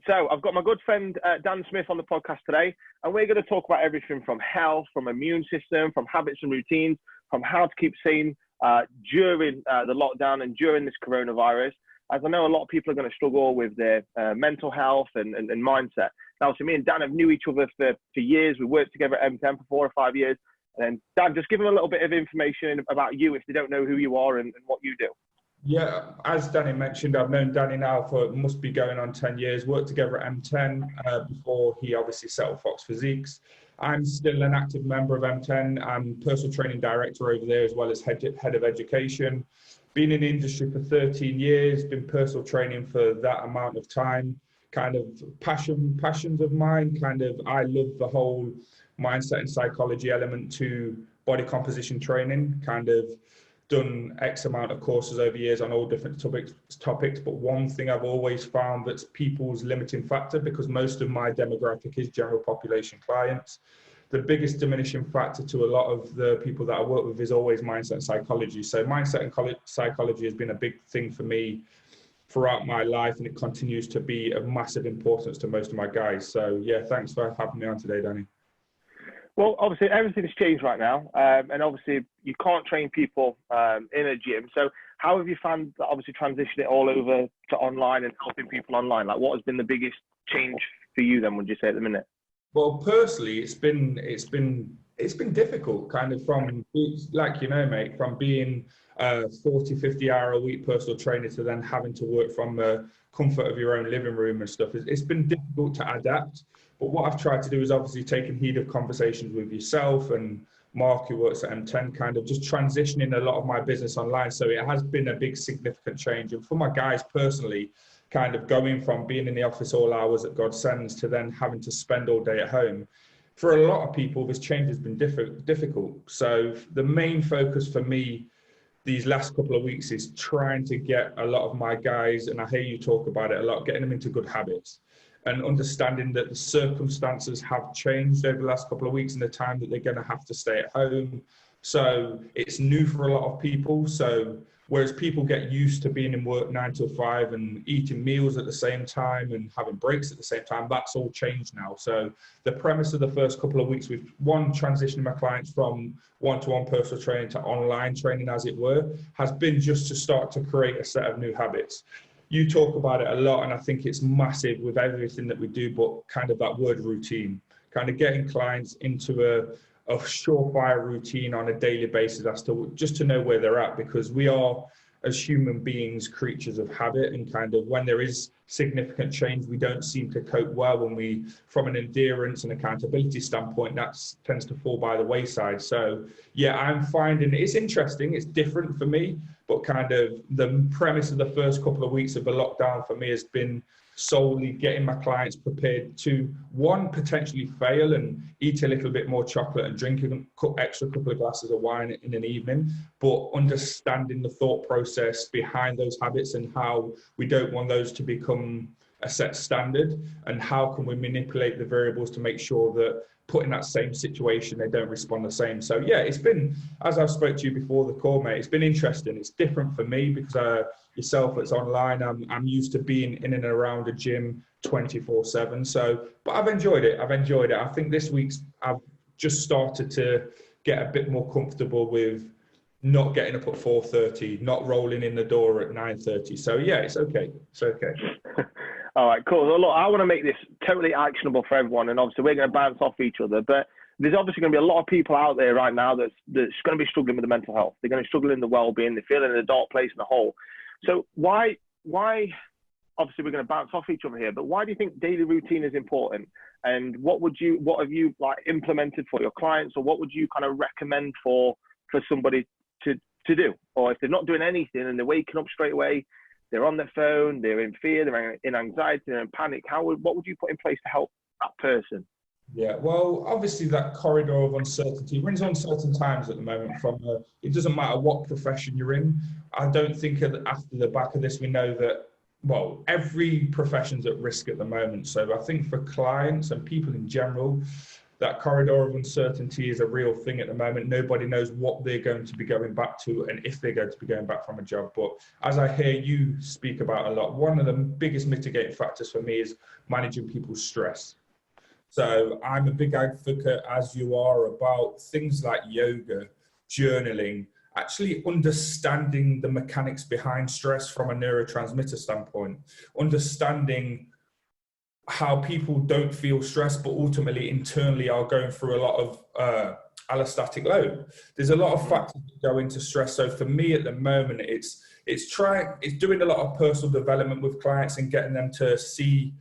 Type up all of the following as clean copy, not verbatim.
So I've got my good friend Dan Smith on the podcast today, and we're going to talk about everything from health, from immune system, from habits and routines, from how to keep sane during the lockdown and during this coronavirus. As I know, a lot of people are going to struggle with their mental health and mindset. Now, so me and Dan have knew each other for years. We worked together at M10 for 4 or 5 years. And Dan, just give them a little bit of information about you if they don't know who you are and what you do. Yeah, as Danny mentioned, I've known Danny now for, must be going on 10 years, worked together at M10 before he obviously set up Fox Physiques. I'm still an active member of M10. I'm personal training director over there as well as head of education. Been in the industry for 13 years, been personal training for that amount of time. Kind of passions of mine, I love the whole mindset and psychology element to body composition training, done X amount of courses over years on all different topics. But one thing I've always found that's people's limiting factor, because most of my demographic is general population clients, the biggest diminishing factor to a lot of the people that I work with is always mindset and psychology. So mindset and psychology has been a big thing for me throughout my life, and it continues to be of massive importance to most of my guys. So yeah, thanks for having me on today, Danny. Well, obviously everything's changed right now, and obviously you can't train people in a gym. So how have you found that obviously transition it all over to online and helping people online? Like, what has been the biggest change for you then, would you say, at the minute? Well, personally, it's been difficult, from, like, mate, from being a 40, 50 hour a week personal trainer to then having to work from the comfort of your own living room and stuff. It's been difficult to adapt. But what I've tried to do is obviously taking heed of conversations with yourself and Mark, who works at M10, just transitioning a lot of my business online. So it has been a big, significant change. And for my guys personally, going from being in the office all hours that God sends to then having to spend all day at home. For a lot of people, this change has been difficult. So the main focus for me these last couple of weeks is trying to get a lot of my guys, and I hear you talk about it a lot, getting them into good habits and understanding that the circumstances have changed over the last couple of weeks and the time that they're going to have to stay at home. So it's new for a lot of people. So whereas people get used to being in work 9 to 5 and eating meals at the same time and having breaks at the same time, that's all changed now. So the premise of the first couple of weeks, with transitioning my clients from one-to-one personal training to online training, as it were, has been just to start to create a set of new habits. You talk about it a lot, and I think it's massive with everything that we do, but that word routine, getting clients into a surefire routine on a daily basis as to just to know where they're at, because we are, as human beings, creatures of habit, and when there is significant change, we don't seem to cope well when we, from an endurance and accountability standpoint, that tends to fall by the wayside. So yeah, I'm finding it's interesting, it's different for me, but the premise of the first couple of weeks of the lockdown for me has been solely getting my clients prepared to, one, potentially fail and eat a little bit more chocolate and drink an extra couple of glasses of wine in an evening, but understanding the thought process behind those habits and how we don't want those to become a set standard, and how can we manipulate the variables to make sure that put in that same situation, they don't respond the same. So yeah, it's been, as I've spoke to you before the call, mate, it's been interesting. It's different for me because yourself, it's online. I'm used to being in and around a gym 24/7. So, but I've enjoyed it. I think this week's, I've just started to get a bit more comfortable with not getting up at 4:30, not rolling in the door at 9:30. So yeah, it's okay. All right, cool. Well, look, I want to make this totally actionable for everyone, and obviously we're going to bounce off each other, but there's obviously going to be a lot of people out there right now that's going to be struggling with the mental health. They're going to struggle in the well-being. They're feeling in a dark place in a hole. So why, obviously we're going to bounce off each other here, but why do you think daily routine is important? And what have you implemented for your clients, or what would you recommend for somebody to do? Or if they're not doing anything and they're waking up straight away, they're on their phone, they're in fear, they're in anxiety, they're in panic, what would you put in place to help that person? Yeah, well, obviously that corridor of uncertainty, we're in uncertain times at the moment. It doesn't matter what profession you're in. I don't think after the back of this, we know that, well, every profession's at risk at the moment. So I think for clients and people in general, that corridor of uncertainty is a real thing at the moment. Nobody knows what they're going to be going back to and if they're going to be going back from a job. But as I hear you speak about a lot, one of the biggest mitigating factors for me is managing people's stress. So I'm a big advocate, as you are, about things like yoga, journaling, actually understanding the mechanics behind stress from a neurotransmitter standpoint, understanding how people don't feel stressed, but ultimately internally are going through a lot of allostatic load. There's a lot of factors that go into stress. So for me at the moment, it's doing a lot of personal development with clients and getting them to see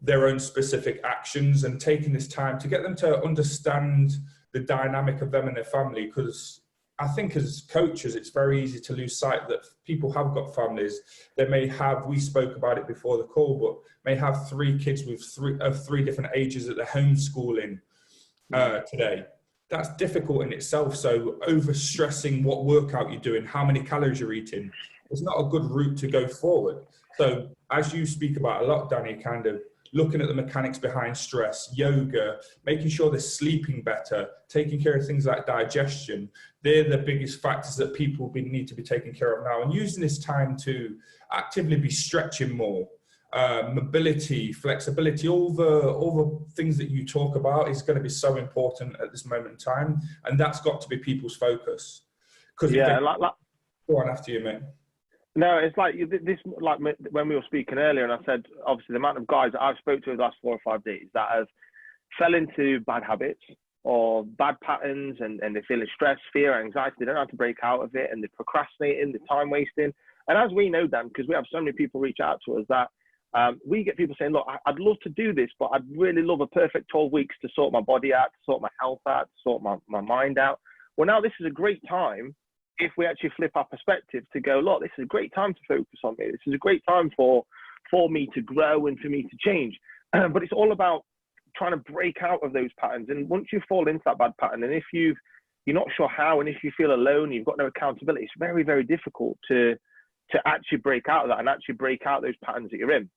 their own specific actions and taking this time to get them to understand the dynamic of them and their family. Because I think as coaches, it's very easy to lose sight that people have got families. They may have, we spoke about it before the call, but may have 3 kids with three different ages that they're homeschooling today. That's difficult in itself. So overstressing what workout you're doing, how many calories you're eating, it's not a good route to go forward. So as you speak about a lot, Danny, kind of looking at the mechanics behind stress, yoga, making sure they're sleeping better, taking care of things like digestion, they're the biggest factors that people need to be taking care of now. And using this time to actively be stretching more, mobility, flexibility, all the things that you talk about is going to be so important at this moment in time. And that's got to be people's focus. Because go on after you, mate. No, it's like this, like when we were speaking earlier, and I said, obviously, the amount of guys that I've spoken to in the last 4 or 5 days that have fell into bad habits or bad patterns, and they're feeling stress, fear, anxiety, they don't know how to break out of it, and they're procrastinating, they're time wasting. And as we know, Dan, because we have so many people reach out to us that we get people saying, look, I'd love to do this, but I'd really love a perfect 12 weeks to sort my body out, to sort my health out, to sort my mind out. Well, now this is a great time if we actually flip our perspective to go, look, this is a great time to focus on me. This is a great time for me to grow and for me to change. But it's all about trying to break out of those patterns. And once you fall into that bad pattern, and if you're not sure how, and if you feel alone, you've got no accountability, it's very, very difficult to actually break out of that and actually break out those patterns that you're in.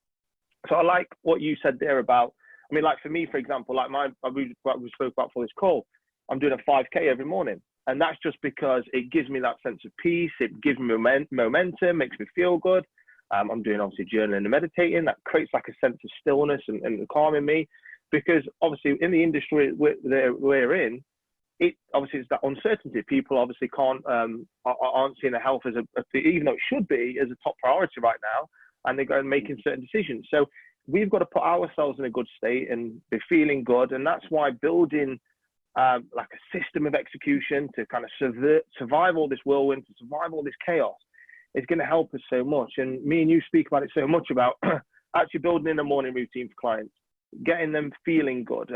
So I like what you said there about, I mean, like for me, for example, like we spoke about for this call, I'm doing a 5K every morning. And that's just because it gives me that sense of peace. It gives me momentum, makes me feel good. I'm doing obviously journaling and meditating. That creates like a sense of stillness and calm in me. Because obviously in the industry we're in, it obviously it's that uncertainty. People obviously aren't seeing the health as even though it should be as a top priority right now, and they're going making certain decisions. So we've got to put ourselves in a good state and be feeling good. And that's why building like a system of execution to kind of survive all this whirlwind, to survive all this chaos, is going to help us so much. And me and you speak about it so much about actually building in a morning routine for clients, getting them feeling good,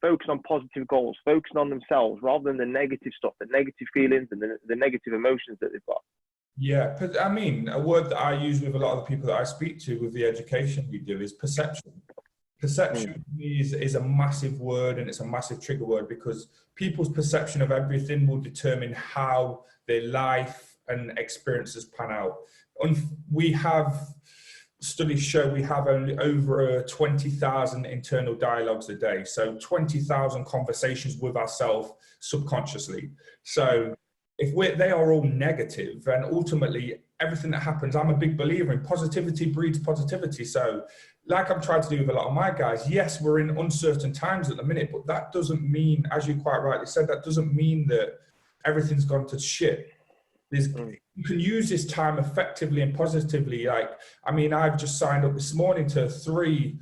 focusing on positive goals, focusing on themselves rather than the negative stuff, the negative feelings and the negative emotions that they've got. Yeah, but I mean, a word that I use with a lot of the people that I speak to with the education we do is perception. Perception is a massive word, and it's a massive trigger word, because people's perception of everything will determine how their life and experiences pan out. We have studies show we have only over 20,000 internal dialogues a day. So 20,000 conversations with ourselves subconsciously. So if they are all negative, and ultimately everything that happens, I'm a big believer in positivity breeds positivity. So like I'm trying to do with a lot of my guys, yes, we're in uncertain times at the minute, but that doesn't mean, as you quite rightly said, that doesn't mean that everything's gone to shit. You can use this time effectively and positively. Like, I mean, I've just signed up this morning to three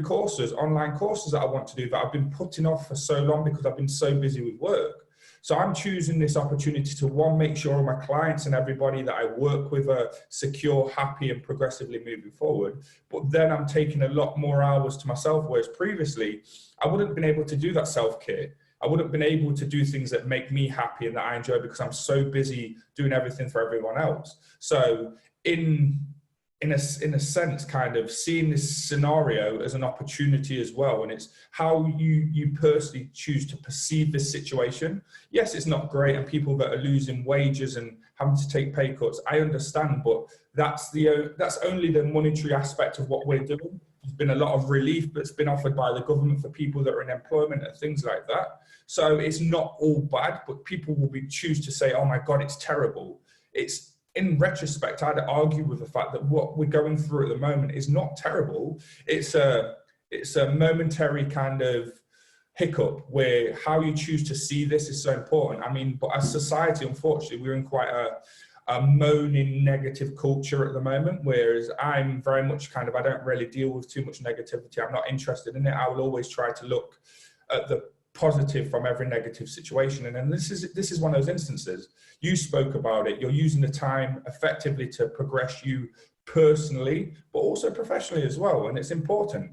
courses, online courses that I want to do that I've been putting off for so long because I've been so busy with work. So I'm choosing this opportunity to, one, make sure all my clients and everybody that I work with are secure, happy, and progressively moving forward. But then I'm taking a lot more hours to myself, whereas previously I wouldn't have been able to do that self-care. I wouldn't have been able to do things that make me happy and that I enjoy because I'm so busy doing everything for everyone else. So in a sense, kind of seeing this scenario as an opportunity as well. And it's how you personally choose to perceive this situation. Yes, it's not great, and people that are losing wages and having to take pay cuts, I understand, but that's only the monetary aspect of what we're doing. There's been a lot of relief that's been offered by the government for people that are in employment and things like that. So it's not all bad, but people will choose to say, oh my God, it's terrible. It's, in retrospect, I'd argue with the fact that what we're going through at the moment is not terrible. It's a momentary kind of hiccup where how you choose to see this is so important. I mean, but as society, unfortunately, we're in quite a moaning negative culture at the moment, whereas I'm very much kind of, I don't really deal with too much negativity. I'm not interested in it. I will always try to look at the positive from every negative situation. And then this is one of those instances. You spoke about it. You're using the time effectively to progress you personally, but also professionally as well. And it's important.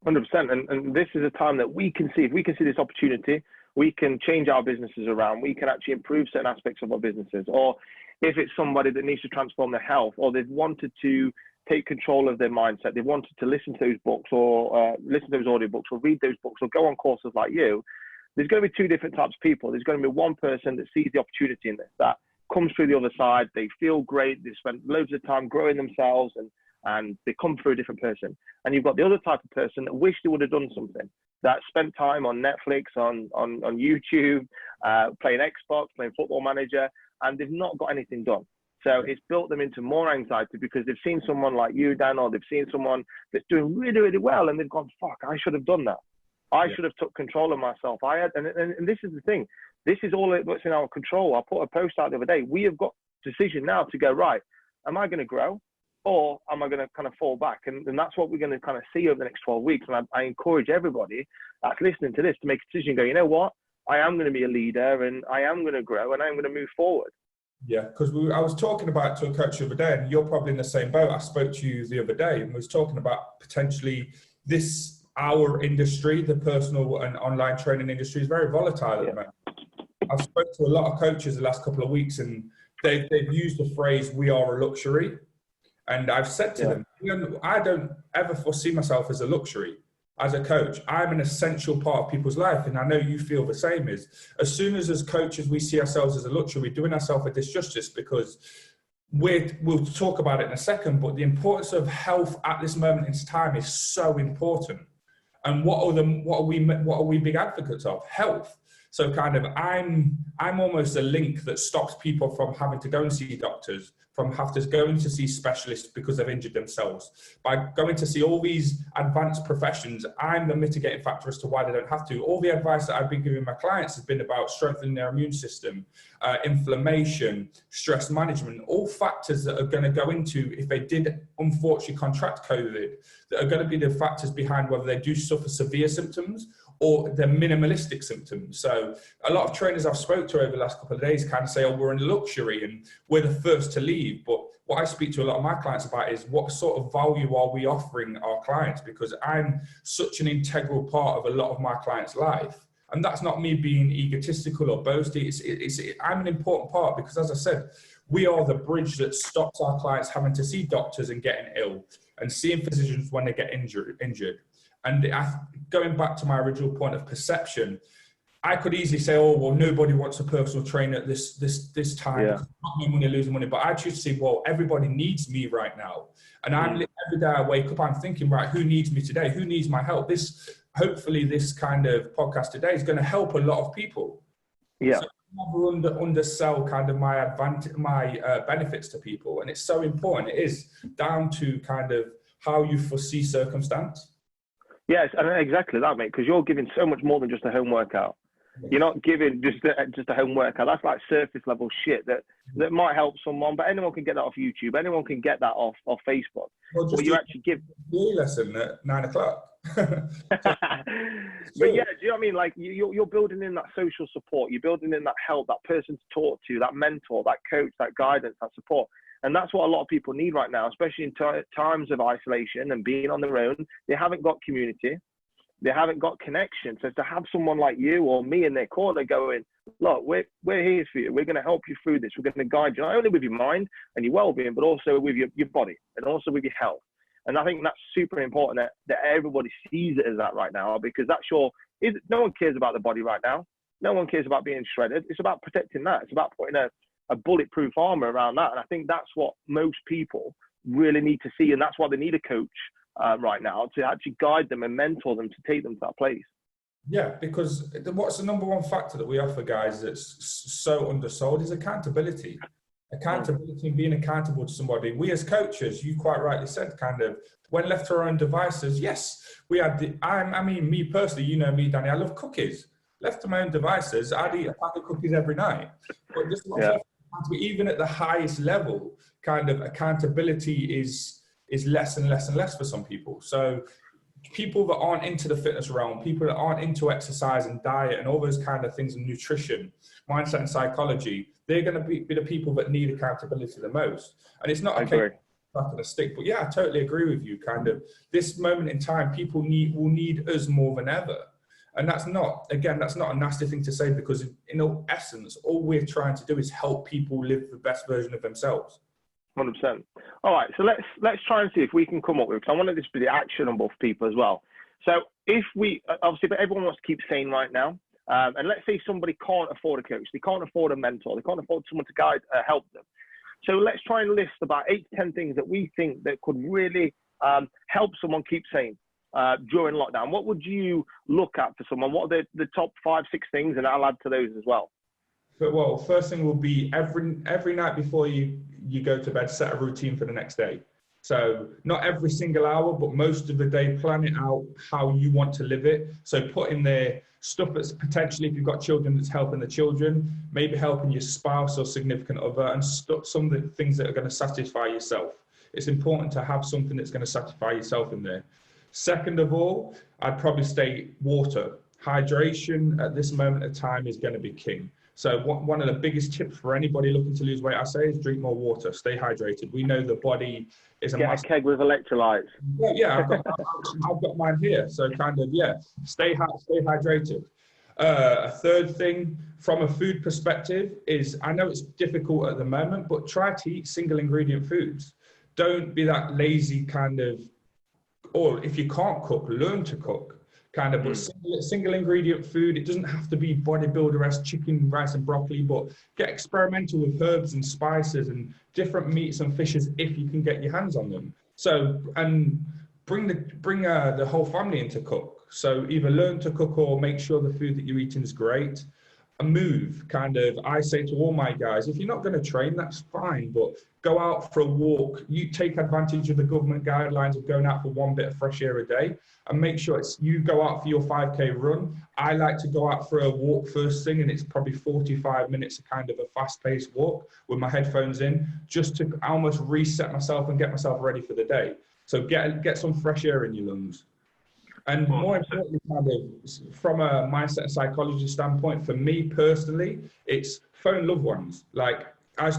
100%. And this is a time that we can see, if we can see this opportunity, we can change our businesses around. We can actually improve certain aspects of our businesses. Or if it's somebody that needs to transform their health, or they've wanted to take control of their mindset, they've wanted to listen to those books, or listen to those audiobooks, or read those books, or go on courses like you, there's going to be two different types of people. There's going to be one person that sees the opportunity in this, that comes through the other side, they feel great, they spend loads of time growing themselves, and they come through a different person. And you've got the other type of person that wish they would have done something, that spent time on Netflix, on YouTube, playing Xbox, playing Football Manager, and they've not got anything done. So it's built them into more anxiety because they've seen someone like you, Dan, or they've seen someone that's doing really, really well, and they've gone, fuck, I should have done that. I should have took control of myself. And this is the thing. This is all that's in our control. I put a post out the other day. We have got decision now to go, right, am I going to grow, or am I going to kind of fall back? And that's what we're going to kind of see over the next 12 weeks. And I encourage everybody that's listening to this to make a decision, go, you know what? I am going to be a leader, and I am going to grow, and I'm going to move forward. Yeah, because I was talking about to a coach the other day, and you're probably in the same boat. I spoke to you the other day and was talking about potentially our industry, the personal and online training industry, is very volatile at the moment. I've spoken to a lot of coaches the last couple of weeks, and they've used the phrase, we are a luxury. And I've said to them, I don't ever foresee myself as a luxury. As a coach, I'm an essential part of people's life, and I know you feel the same. As soon as coaches we see ourselves as a luxury, we're doing ourselves a disjustice, because we'll talk about it in a second, but the importance of health at this moment in time is so important. And what are we big advocates of? Health. So kind of I'm almost a link that stops people from having to go and see doctors, from having to go in to see specialists because they've injured themselves. By going to see all these advanced professions, I'm the mitigating factor as to why they don't have to. All the advice that I've been giving my clients has been about strengthening their immune system, inflammation, stress management, all factors that are going to go into, if they did unfortunately contract COVID, that are going to be the factors behind whether they do suffer severe symptoms or the minimalistic symptoms. So a lot of trainers I've spoke to over the last couple of days kind of say, oh, we're in luxury and we're the first to leave. But what I speak to a lot of my clients about is what sort of value are we offering our clients? Because I'm such an integral part of a lot of my clients' life. And that's not me being egotistical or boasting. I'm an important part because, as I said, we are the bridge that stops our clients having to see doctors and getting ill and seeing physicians when they get injured. And going back to my original point of perception, I could easily say, oh, well, nobody wants a personal trainer at this time. Yeah. Not no money, losing money. But I choose to say, well, everybody needs me right now. And every day I wake up, I'm thinking, right, who needs me today? Who needs my help? Hopefully this kind of podcast today is going to help a lot of people. Yeah. So I never undersell kind of my benefits to people. And it's so important. It is down to kind of how you foresee circumstance. Yes, and exactly that, mate, because you're giving so much more than just a home workout. You're not giving just a home workout. That's like surface level shit that might help someone, but anyone can get that off YouTube. Anyone can get that off Facebook. Well, just you actually give a lesson at 9 o'clock. But yeah, do you know what I mean? Like you're building in that social support. You're building in that help, that person to talk to, that mentor, that coach, that guidance, that support. And that's what a lot of people need right now, especially in times of isolation and being on their own. They haven't got community. They haven't got connection. So to have someone like you or me in their corner going, look, we're here for you. We're going to help you through this. We're going to guide you not only with your mind and your well-being, but also with your body and also with your health. And I think that's super important that everybody sees it as that right now, because no one cares about the body right now. No one cares about being shredded. It's about protecting that. It's about putting a bulletproof armor around that. And I think that's what most people really need to see. And that's why they need a coach right now to actually guide them and mentor them to take them to that place. Yeah, because what's the number one factor that we offer guys that's so undersold is accountability. Accountability and being accountable to somebody. We as coaches, you quite rightly said, kind of, when left to our own devices, yes, we had I mean, me personally, you know me, Danny, I love cookies. Left to my own devices, I'd eat a pack of cookies every night. But just even at the highest level, kind of accountability is less and less and less for some people. So people that aren't into the fitness realm, people that aren't into exercise and diet and all those kind of things and nutrition, mindset and psychology, they're going to be the people that need accountability the most. And it's not a case of a stick, but yeah, I totally agree with you. Kind of this moment in time, people will need us more than ever. And that's not a nasty thing to say, because in all essence, all we're trying to do is help people live the best version of themselves. 100%. All right, so let's try and see if we can come up with, because I wanted this to be actionable for people as well. So if we, obviously, but everyone wants to keep sane right now, and let's say somebody can't afford a coach, they can't afford a mentor, they can't afford someone to guide, help them. So let's try and list about 8 to 10 things that we think that could really help someone keep sane during lockdown. What would you look at for someone? What are the top 5, 6 things? And I'll add to those as well. Well, first thing will be every night before you go to bed, set a routine for the next day. So not every single hour, but most of the day, plan it out how you want to live it. So put in there stuff that's potentially, if you've got children, that's helping the children, maybe helping your spouse or significant other, and some of the things that are going to satisfy yourself. It's important to have something that's going to satisfy yourself in there. Second of all, I'd probably state water. Hydration at this moment of time is going to be king. So one of the biggest tips for anybody looking to lose weight, I say, is drink more water, stay hydrated. We know the body is a Get a keg with electrolytes. Yeah, I've got mine here. So kind of, yeah, stay hydrated. A third thing from a food perspective is, I know it's difficult at the moment, but try to eat single ingredient foods. Don't be that lazy kind of, or if you can't cook, learn to cook. Kind of, but single ingredient food. It doesn't have to be bodybuilder-esque chicken, rice, and broccoli, but get experimental with herbs and spices and different meats and fishes if you can get your hands on them. So, and bring the whole family in to cook. So either learn to cook or make sure the food that you're eating is great. A move, kind of, I say to all my guys, if you're not going to train, that's fine, but go out for a walk. You take advantage of the government guidelines of going out for 1 bit of fresh air a day, and make sure you go out for your 5K run. I like to go out for a walk first thing, and it's probably 45 minutes of kind of a fast-paced walk with my headphones in, just to almost reset myself and get myself ready for the day. So get some fresh air in your lungs. And more importantly, kind of from a mindset and psychology standpoint, for me personally, it's phone loved ones. Like, as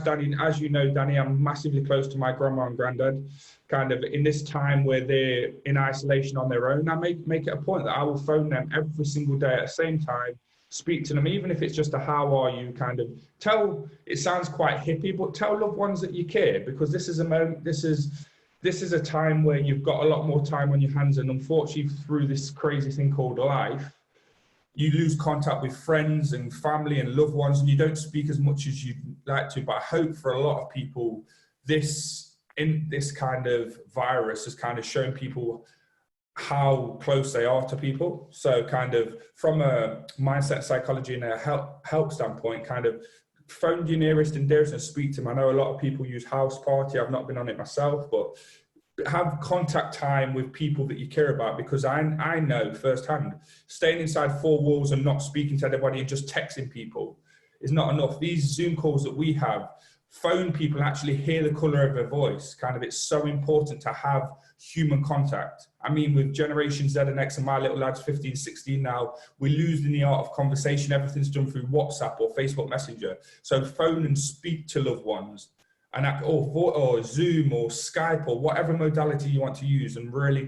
you know, Danny, I'm massively close to my grandma and granddad. Kind of in this time where they're in isolation on their own, I make it a point that I will phone them every single day at the same time, speak to them, even if it's just a how are you, kind of it sounds quite hippie, but tell loved ones that you care, because this is a moment, this is a time where you've got a lot more time on your hands, and unfortunately through this crazy thing called life, you lose contact with friends and family and loved ones, and you don't speak as much as you'd like to. But I hope for a lot of people, this kind of virus has kind of shown people how close they are to people. So kind of from a mindset, psychology, and a help standpoint, kind of phone your nearest and dearest and speak to them. I know a lot of people use house party. I've not been on it myself, but have contact time with people that you care about, because I know firsthand, staying inside 4 walls and not speaking to anybody and just texting people is not enough. These Zoom calls that we have, phone people and actually hear the color of their voice. Kind of, it's so important to have human contact. I mean, with Generation Z and X and my little lads, 15, 16 now, we're losing the art of conversation. Everything's done through WhatsApp or Facebook Messenger. So phone and speak to loved ones, and or Zoom or Skype or whatever modality you want to use, and really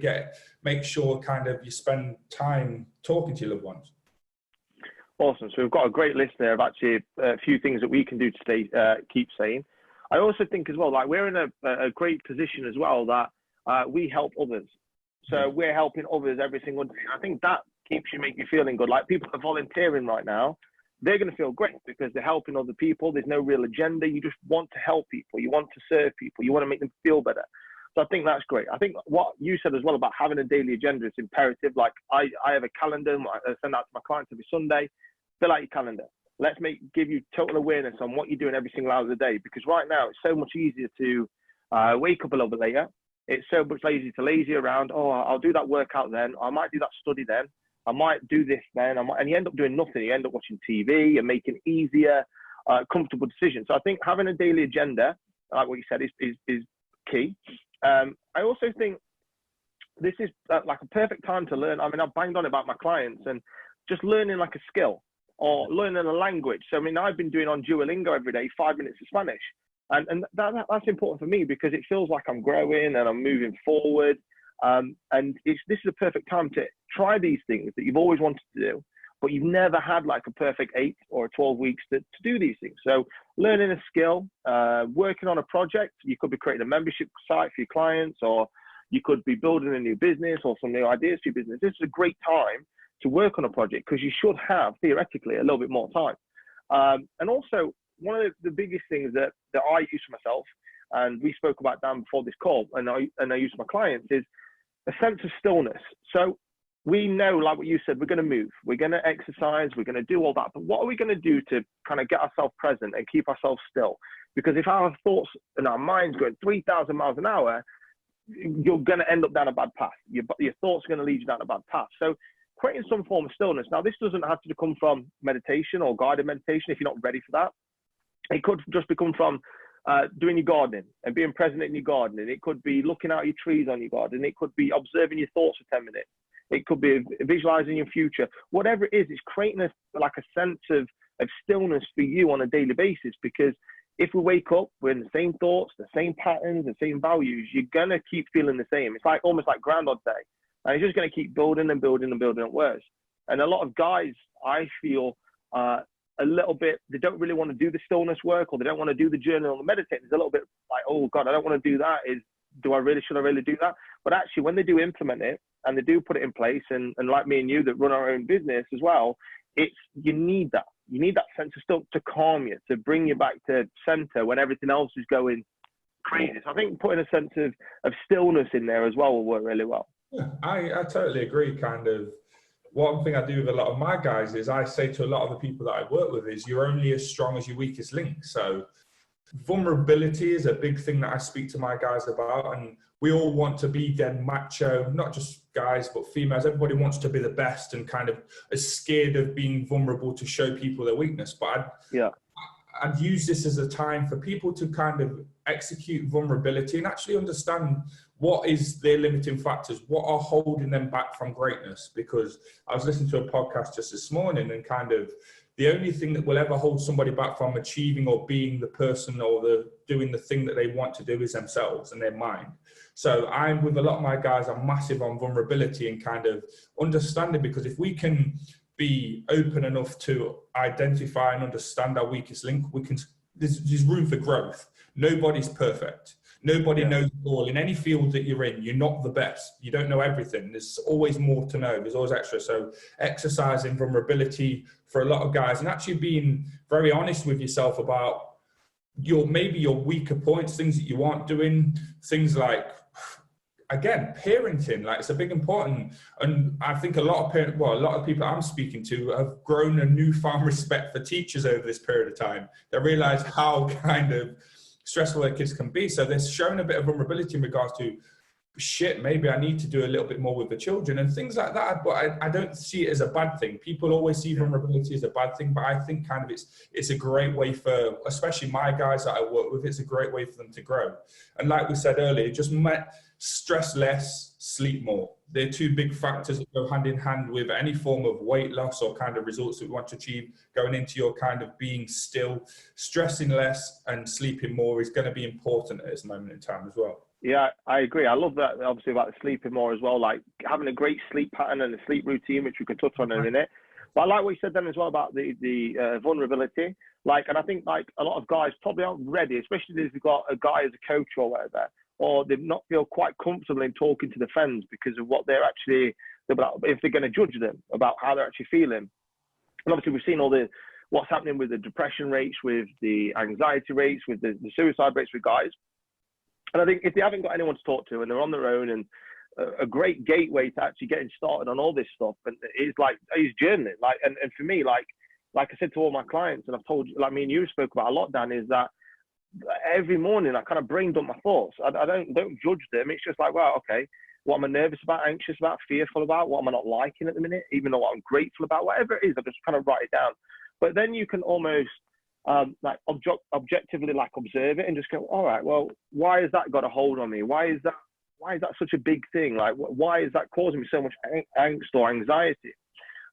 make sure kind of you spend time talking to your loved ones. Awesome. So we've got a great list there of actually a few things that we can do to keep sane. I also think as well, like, we're in a great position as well that we help others. So we're helping others every single day. I think that make you feeling good. Like, people are volunteering right now. They're going to feel great because they're helping other people. There's no real agenda. You just want to help people. You want to serve people. You want to make them feel better. So I think that's great. I think what you said as well about having a daily agenda is imperative. Like I have a calendar, I send out to my clients every Sunday. Fill out your calendar. Let's give you total awareness on what you're doing every single hour of the day. Because right now it's so much easier to wake up a little bit later. It's so much easier to lazy around. Oh, I'll do that workout then. I might do that study then. I might do this then. And you end up doing nothing. You end up watching TV and making easier, comfortable decisions. So I think having a daily agenda, like what you said, is key. I also think this is like a perfect time to learn. I mean, I've banged on about my clients and just learning like a skill or learning a language. So, I mean, I've been doing on Duolingo every day, 5 minutes of Spanish. And that's important for me because it feels like I'm growing and I'm moving forward. And this is a perfect time to try these things that you've always wanted to do, but you've never had like a perfect 8 or 12 weeks to do these things. So learning a skill, working on a project, you could be creating a membership site for your clients, or you could be building a new business or some new ideas for your business. This is a great time to work on a project because you should have theoretically a little bit more time. And also one of the biggest things that I use for myself, and we spoke about Dan before this call, and I use for my clients, is a sense of stillness. So we know, like what you said, we're going to move, we're going to exercise, we're going to do all that. But what are we going to do to kind of get ourselves present and keep ourselves still? Because if our thoughts and our minds going 3,000 miles an hour, you're going to end up down a bad path. Your thoughts are going to lead you down a bad path. So creating some form of stillness. Now, this doesn't have to come from meditation or guided meditation if you're not ready for that. It could just become from doing your gardening and being present in your gardening. It could be looking out your trees on your garden. It could be observing your thoughts for 10 minutes. It could be visualizing your future. Whatever it is, it's creating a sense of stillness for you on a daily basis. Because if we wake up, we're in the same thoughts, the same patterns, the same values, you're going to keep feeling the same. It's like almost like Groundhog Day. And it's just going to keep building and building and building at worse. And a lot of guys, I feel, a little bit, they don't really want to do the stillness work, or they don't want to do the journal or the meditate. It's a little bit like, oh God, I don't want to do that. Should I really do that? But actually, when they do implement it and they do put it in place, and like me and you that run our own business as well, you need that. You need that sense of still to calm you, to bring you back to center when everything else is going crazy. So I think putting a sense of stillness in there as well will work really well. Yeah, I totally agree. Kind of one thing I do with a lot of my guys is I say to a lot of the people that I work with is you're only as strong as your weakest link. So vulnerability is a big thing that I speak to my guys about, and we all want to be then macho, not just guys, but females. Everybody wants to be the best and kind of is scared of being vulnerable to show people their weakness. But I'd use this as a time for people to kind of execute vulnerability and actually understand what is their limiting factors, what are holding them back from greatness. Because I was listening to a podcast just this morning, and kind of the only thing that will ever hold somebody back from achieving or being the person or doing the thing that they want to do is themselves and their mind. So I'm with a lot of my guys, I'm massive on vulnerability and kind of understanding, because if we can be open enough to identify and understand our weakest link, there's room for growth. Nobody's perfect. Nobody knows it all. In any field that you're in, you're not the best. You don't know everything. There's always more to know. There's always extra. So exercising vulnerability for a lot of guys, and actually being very honest with yourself about maybe your weaker points, things that you aren't doing, things like, again, parenting, like it's a big important. And I think a lot of people I'm speaking to have grown a newfound respect for teachers over this period of time. They realize how kind of stressful their kids can be. So they're showing a bit of vulnerability in regards to, shit, maybe I need to do a little bit more with the children and things like that. But I don't see it as a bad thing. People always see vulnerability as a bad thing, but I think kind of it's a great way for, especially my guys that I work with, it's a great way for them to grow. And like we said earlier, just stress less, sleep more. They're two big factors that go hand in hand with any form of weight loss or kind of results that we want to achieve. Going into your kind of being still, stressing less and sleeping more is going to be important at this moment in time as well. Yeah, I agree. I love that, obviously, about the sleeping more as well, like having a great sleep pattern and a sleep routine, which we can touch on in a minute. But I like what you said then as well about the vulnerability. And I think like a lot of guys probably aren't ready, especially if you've got a guy as a coach or whatever, or they not feel quite comfortable in talking to the friends because of what if they're going to judge them about how they're actually feeling. And obviously we've seen what's happening with the depression rates, with the anxiety rates, with the suicide rates with guys. And I think if they haven't got anyone to talk to and they're on their own, and a great gateway to actually getting started on all this stuff, and is journaling. And for me, like I said to all my clients, and I've told you, like me and you spoke about a lot, Dan, is that every morning I kind of brain dump my thoughts. I don't judge them. It's just like, well, okay, what am I nervous about, anxious about, fearful about? What am I not liking at the minute? Even though what I'm grateful about, whatever it is, I just kind of write it down. But then you can almost objectively observe it and just go, all right, well, why has that got a hold on me? Why is that such a big thing? Like, why is that causing me so much angst or anxiety?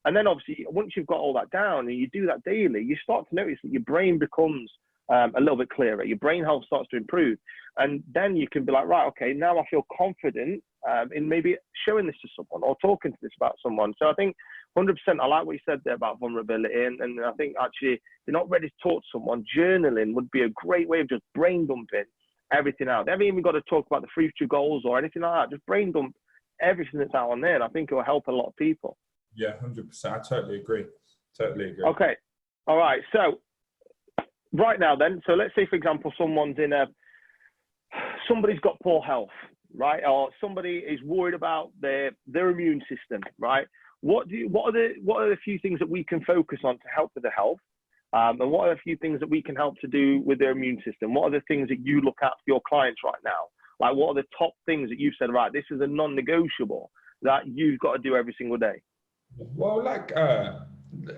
And then obviously, once you've got all that down and you do that daily, you start to notice that your brain becomes a little bit clearer. Your brain health starts to improve. And then you can be like, right, okay, now I feel confident in maybe showing this to someone or talking to this about someone. So I think 100%, I like what you said there about vulnerability. And I think actually, if you're not ready to talk to someone, journaling would be a great way of just brain dumping everything out. They haven't even got to talk about the future goals or anything like that. Just brain dump everything that's out on there. And I think it will help a lot of people. Yeah, 100%. I totally agree. Okay. All right. So right now then, so let's say, for example, somebody's got poor health, right? Or somebody is worried about their immune system, right? What are the few things that we can focus on to help with the health? And what are the few things that we can help to do with their immune system? What are the things that you look at for your clients right now? Like, what are the top things that you've said, right, this is a non-negotiable that you've got to do every single day? Well,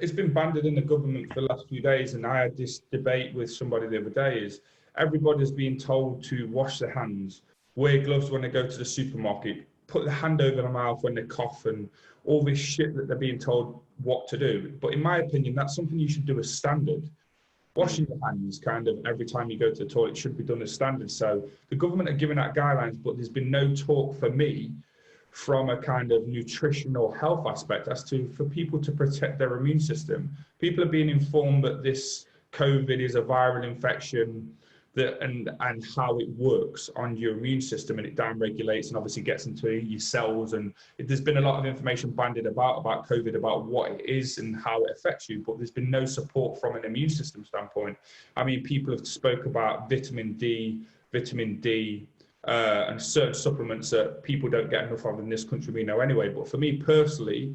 it's been banded in the government for the last few days, and I had this debate with somebody the other day, is everybody's being told to wash their hands, wear gloves when they go to the supermarket, put the hand over their mouth when they cough, and all this shit that they're being told what to do. But in my opinion, that's something you should do as standard. Washing your hands kind of every time you go to the toilet should be done as standard. So the government are giving out guidelines, but there's been no talk for me from a kind of nutritional health aspect as to for people to protect their immune system. People are being informed that this COVID is a viral infection, that and how it works on your immune system, and it downregulates and obviously gets into your cells. And there's been a lot of information bandied about COVID, about what it is and how it affects you, but there's been no support from an immune system standpoint. I mean, people have spoke about vitamin D, and certain supplements that people don't get enough of in this country, we know anyway. But for me personally,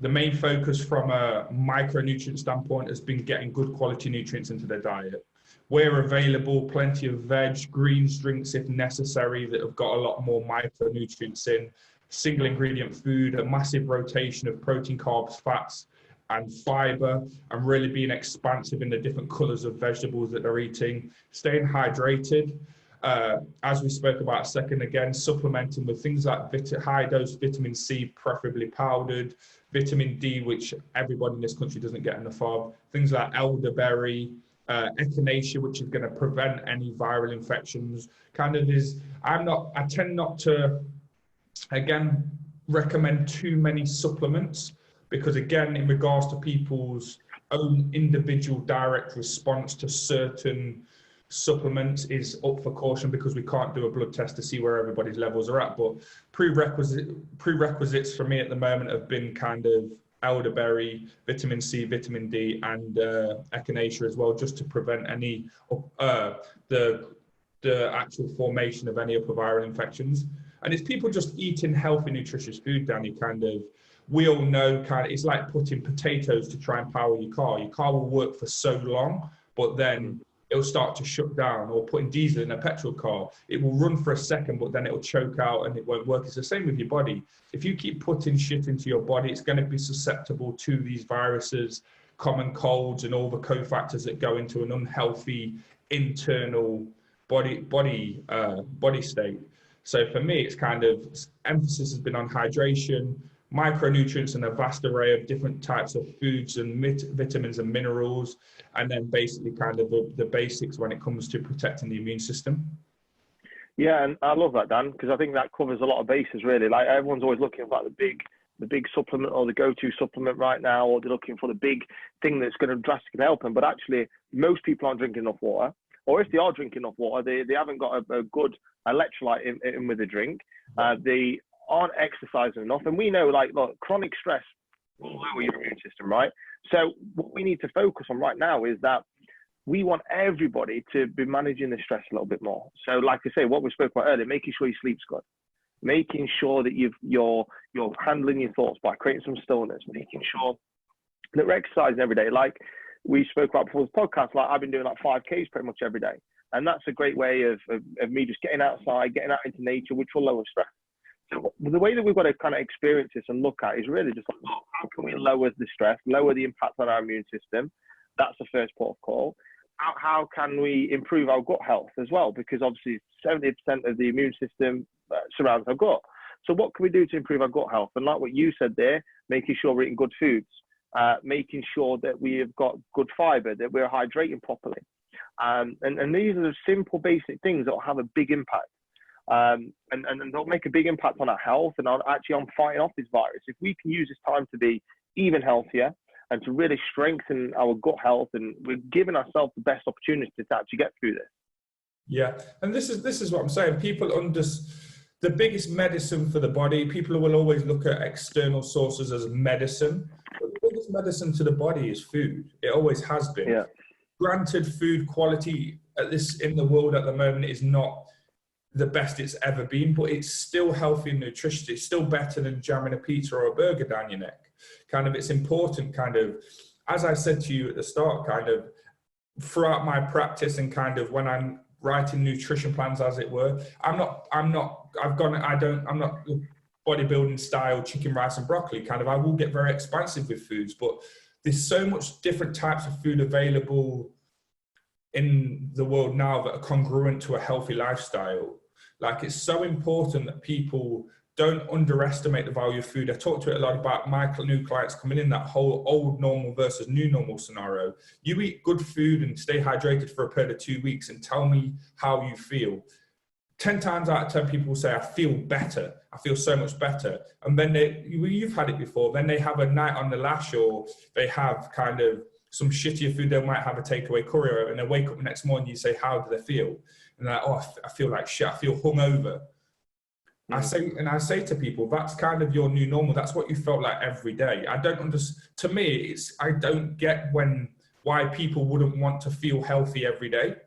the main focus from a micronutrient standpoint has been getting good quality nutrients into their diet. Where available, plenty of veg, greens, drinks if necessary that have got a lot more micronutrients in, single ingredient food, a massive rotation of protein, carbs, fats, and fiber, and really being expansive in the different colors of vegetables that they're eating, staying hydrated. As we spoke about a second again, supplementing with things like high dose vitamin C, preferably powdered, vitamin D, which everybody in this country doesn't get enough of, things like elderberry, echinacea, which is going to prevent any viral infections. I tend not to, again, recommend too many supplements, because again, in regards to people's own individual direct response to certain supplements is up for caution, because we can't do a blood test to see where everybody's levels are at. But prerequisites for me at the moment have been kind of elderberry, vitamin C, vitamin D, and echinacea as well, just to prevent any the actual formation of any upper viral infections. And it's people just eating healthy, nutritious food, Danny. We all know it's like putting potatoes to try and power your car. Your car will work for so long, but then it'll start to shut down. Or putting diesel in a petrol car, it will run for a second, but then it'll choke out and it won't work. It's the same with your body. If you keep putting shit into your body, it's going to be susceptible to these viruses, common colds, and all the cofactors that go into an unhealthy internal body state. So for me, it's kind of emphasis has been on hydration, micronutrients, and a vast array of different types of foods and vitamins and minerals, and then basically kind of the basics when it comes to protecting the immune system. Yeah, and I love that, Dan, because I think that covers a lot of bases, really. Like, everyone's always looking for the big supplement or the go-to supplement right now, or they're looking for the big thing that's going to drastically help them. But actually, most people aren't drinking enough water, or if they are drinking enough water, they haven't got a good electrolyte in with the drink. They aren't exercising enough. And we know, look, chronic stress will lower your immune system, right? So what we need to focus on right now is that we want everybody to be managing the stress a little bit more. So like I say, what we spoke about earlier, making sure your sleep's good, making sure that you're handling your thoughts by creating some stillness, making sure that we're exercising every day. Like we spoke about before the podcast, like I've been doing like 5Ks pretty much every day. And that's a great way of me just getting outside, getting out into nature, which will lower stress. So the way that we've got to kind of experience this and look at is really just like, oh, how can we lower the stress, lower the impact on our immune system? That's the first port of call. How can we improve our gut health as well? Because obviously 70% of the immune system surrounds our gut. So what can we do to improve our gut health? And like what you said there, making sure we're eating good foods, making sure that we have got good fiber, that we're hydrating properly. And these are the simple, basic things that will have a big impact. And they'll make a big impact on our health and on fighting off this virus. If we can use this time to be even healthier and to really strengthen our gut health, and we're giving ourselves the best opportunity to actually get through this. Yeah, and this is what I'm saying. People the biggest medicine for the body. People will always look at external sources as medicine, but the biggest medicine to the body is food. It always has been. Yeah. Granted, food quality in the world at the moment is not the best it's ever been, but it's still healthy and nutritious. It's still better than jamming a pizza or a burger down your neck. Kind of, it's important, kind of, as I said to you at the start, kind of throughout my practice and kind of when I'm writing nutrition plans, as it were, I'm not bodybuilding style chicken, rice and broccoli. Kind of, I will get very expansive with foods, but there's so much different types of food available in the world now that are congruent to a healthy lifestyle. Like, it's so important that people don't underestimate the value of food. I talk to it a lot about my new clients coming in, that whole old normal versus new normal scenario. You eat good food and stay hydrated for a period of 2 weeks and tell me how you feel. 10 times out of 10 people will say, I feel better. I feel so much better. And then you've had it before, then they have a night on the lash, or they have kind of some shittier food. They might have a takeaway curry, and they wake up the next morning, you say, how do they feel? And they're like, oh, I feel like shit. I feel hungover. I say to people, that's kind of your new normal. That's what you felt like every day. I don't understand. To me, I don't get why people wouldn't want to feel healthy every day.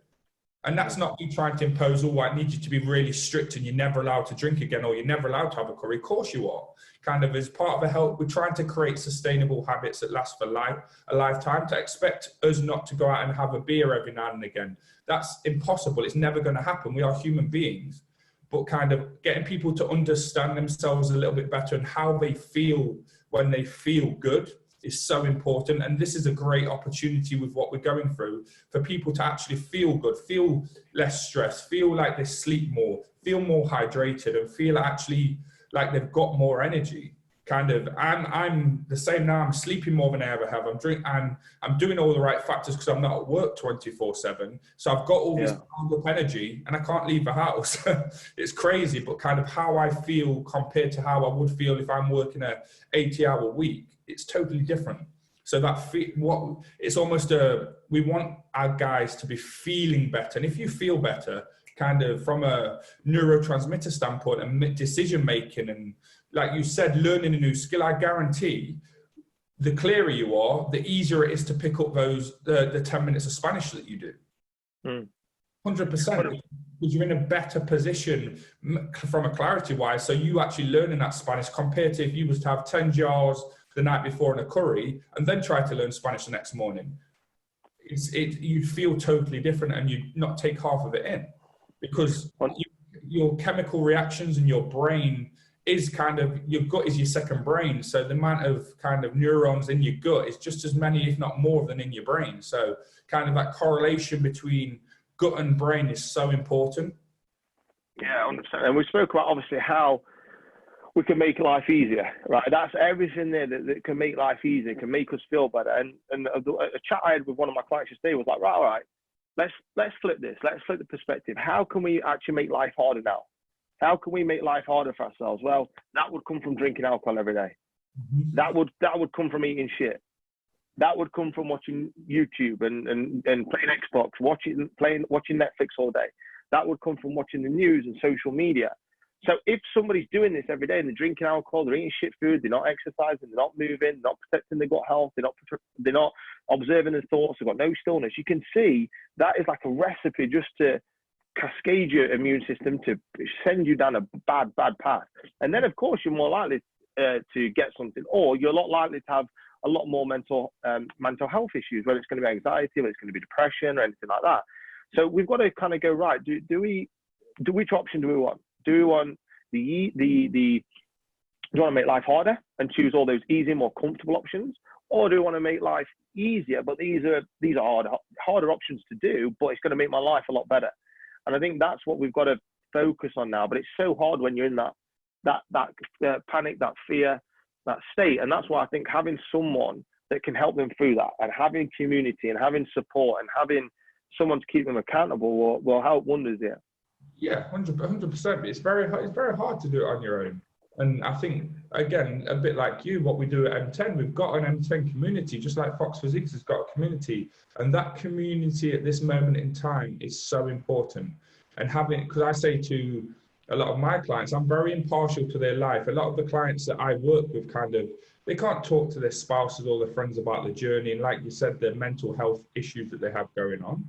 And that's not me trying to impose, oh, I need you to be really strict and you're never allowed to drink again, or you're never allowed to have a curry. Of course you are. Kind of as part of a health, we're trying to create sustainable habits that last for a lifetime. To expect us not to go out and have a beer every now and again, that's impossible. It's never going to happen. We are human beings. But kind of getting people to understand themselves a little bit better and how they feel when they feel good is so important. And this is a great opportunity with what we're going through for people to actually feel good, feel less stressed, feel like they sleep more, feel more hydrated, and feel actually like they've got more energy. Kind of, I'm the same now. I'm sleeping more than I ever have. I'm doing all the right factors because I'm not at work 24/7. So I've got all this build up energy and I can't leave the house. It's crazy, but kind of how I feel compared to how I would feel if I'm working a 80-hour week, it's totally different. So it's almost we want our guys to be feeling better. And if you feel better, kind of from a neurotransmitter standpoint and decision making, and like you said, learning a new skill, I guarantee the clearer you are, the easier it is to pick up the 10 minutes of Spanish that you do. 100%, because you're in a better position from a clarity wise. So you actually learning that Spanish compared to if you was to have 10 jars the night before in a curry and then try to learn Spanish the next morning. You'd feel totally different and you'd not take half of it in, because your chemical reactions and your brain is kind of, your gut is your second brain. So the amount of kind of neurons in your gut is just as many, if not more, than in your brain. So kind of that correlation between gut and brain is so important. Yeah, 100%. And we spoke about obviously how we can make life easier, right? That's everything there that can make life easier, can make us feel better. And a chat I had with one of my clients yesterday was like, right, all right, let's flip this. Let's flip the perspective. How can we actually make life harder now? How can we make life harder for ourselves? Well, that would come from drinking alcohol every day. Mm-hmm. That would come from eating shit. That would come from watching YouTube and playing Xbox, watching Netflix all day. That would come from watching the news and social media. So if somebody's doing this every day and they're drinking alcohol, they're eating shit food, they're not exercising, they're not moving, they're not protecting their gut health, they're not observing their thoughts, they've got no stillness, you can see that is like a recipe just to cascade your immune system to send you down a bad path. And then, of course, you're more likely to get something, or you're a lot likely to have a lot more mental health issues, whether it's going to be anxiety, whether it's going to be depression or anything like that. So we've got to kind of go, right, which option do we want? Do we want do you want to make life harder and choose all those easy, more comfortable options? Or do we want to make life easier, but these are harder options to do, but it's going to make my life a lot better? And I think that's what we've got to focus on now. But it's so hard when you're in that panic, that fear, that state. And that's why I think having someone that can help them through that, and having community and having support and having someone to keep them accountable will help wonders here. Yeah, 100%. It's very hard to do it on your own. And I think, again, a bit like you, what we do at M10, we've got an M10 community, just like Fox Physiques has got a community. And that community at this moment in time is so important. And because I say to a lot of my clients, I'm very impartial to their life. A lot of the clients that I work with they can't talk to their spouses or their friends about the journey. And like you said, the mental health issues that they have going on,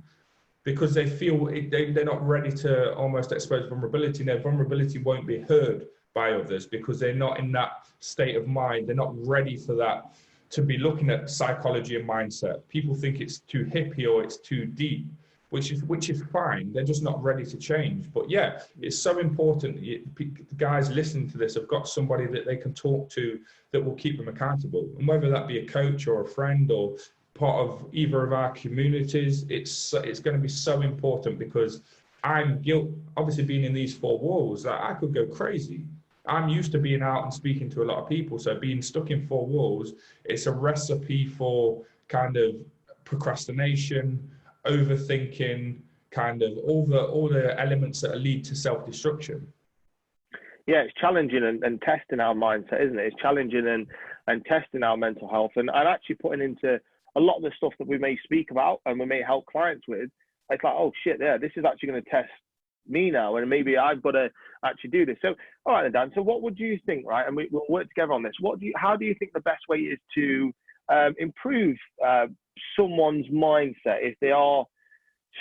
because they feel they're not ready to almost expose vulnerability. And their vulnerability won't be heard by others because they're not in that state of mind. They're not ready for that, to be looking at psychology and mindset. People think it's too hippie or it's too deep, which is fine. They're just not ready to change. But yeah, it's so important. The guys listening to this have got somebody that they can talk to that will keep them accountable. And whether that be a coach or a friend or part of either of our communities, it's going to be so important, because obviously being in these four walls, I could go crazy. I'm used to being out and speaking to a lot of people. So being stuck in four walls, it's a recipe for kind of procrastination, overthinking, kind of all the elements that lead to self-destruction. Yeah, it's challenging and testing our mindset, isn't it? It's challenging and testing our mental health and actually putting into a lot of the stuff that we may speak about and we may help clients with. It's like, oh shit, yeah, this is actually going to test me now, and maybe I've got to actually do this. So, all right, then, Dan. So, what would you think, right? And we'll work together on this. How do you think the best way is to improve someone's mindset if they are